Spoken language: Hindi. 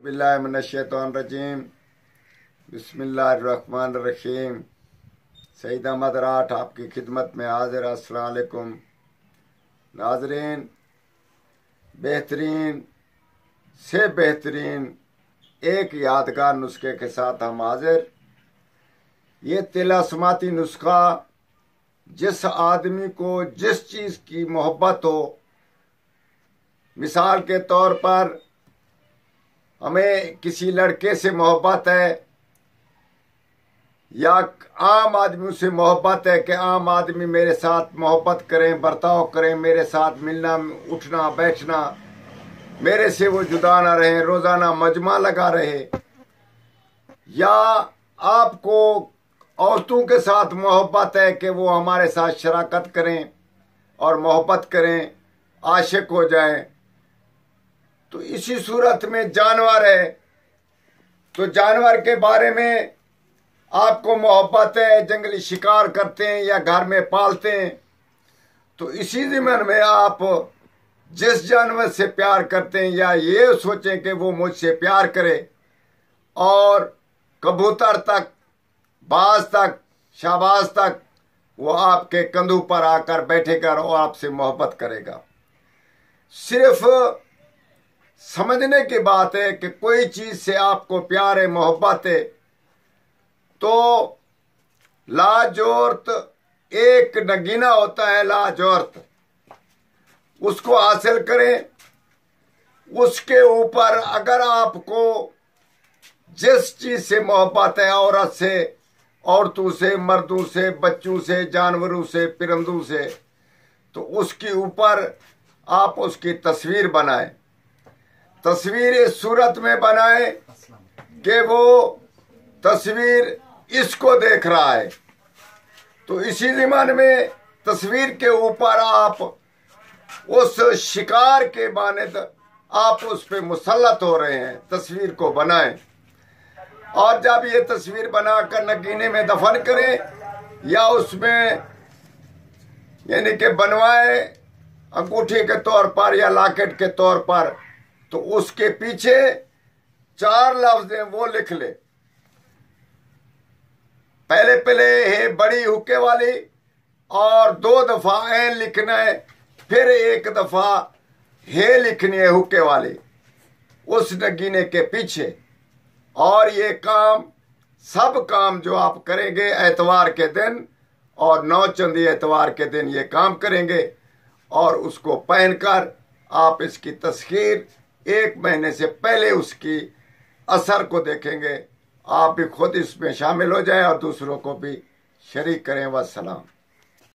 बिस्मिल्लाहिर्रहमानिर्रहीम बिस्मिल्लाहिर्रहमानिर्रहीम। सईद अहमद राठ आपकी खिदमत में हाजिर। अस्सलाम वालेकुम नाजरीन। बेहतरीन से बेहतरीन एक यादगार नुस्खे के साथ हम हाजिर। ये तिलास्माती नुस्खा जिस आदमी को जिस चीज़ की मोहब्बत हो, मिसाल के तौर पर हमें किसी लड़के से मोहब्बत है या आम आदमी से मोहब्बत है कि आम आदमी मेरे साथ मोहब्बत करें, बर्ताव करें, मेरे साथ मिलना उठना बैठना, मेरे से वो जुदा ना रहे, रोज़ाना मजमा लगा रहे, या आपको औरतों के साथ मोहब्बत है कि वो हमारे साथ शराकत करें और मोहब्बत करें, आशिक हो जाएं। तो इसी सूरत में जानवर है, तो जानवर के बारे में आपको मोहब्बत है, जंगली शिकार करते हैं या घर में पालते हैं, तो इसी ज़िम्मन में आप जिस जानवर से प्यार करते हैं या ये सोचें कि वो मुझसे प्यार करे, और कबूतर तक, बाज तक, शाबाज तक वो आपके कंधों पर आकर बैठेगा और आपसे मोहब्बत करेगा। सिर्फ समझने की बात है कि कोई चीज से आपको प्यार है, मोहब्बत है, तो लाजोर्त एक नगीना होता है, लाजोर्त, उसको हासिल करें। उसके ऊपर अगर आपको जिस चीज से मोहब्बत है, औरत से, औरतों से, मर्दों से, बच्चों से, जानवरों से, परिंदों से, तो उसके ऊपर आप उसकी तस्वीर बनाएं। तस्वीर इस सूरत में बनाए कि वो तस्वीर इसको देख रहा है, तो इसी ज़िम्मन में तस्वीर के ऊपर आप उस शिकार के मानद आप उस पे मुसल्लत हो रहे हैं। तस्वीर को बनाएं और जब ये तस्वीर बनाकर नगीने में दफन करें या उसमें यानी कि बनवाए अंगूठी के तौर पर या लॉकेट के तौर पर, तो उसके पीछे 4 लफ्ज हैं वो लिख ले। पहले है बड़ी हुक्के वाली, और 2 दफा ऐन लिखना है, फिर 1 दफा है लिखनी है हुक्के वाली उस नगीने के पीछे। और ये काम, सब काम जो आप करेंगे एतवार के दिन और 9 चंदी एतवार के दिन ये काम करेंगे, और उसको पहनकर आप इसकी तस्वीर 1 महीने से पहले उसकी असर को देखेंगे। आप भी खुद इसमें शामिल हो जाएं और दूसरों को भी शरीक करें। वस्सलाम।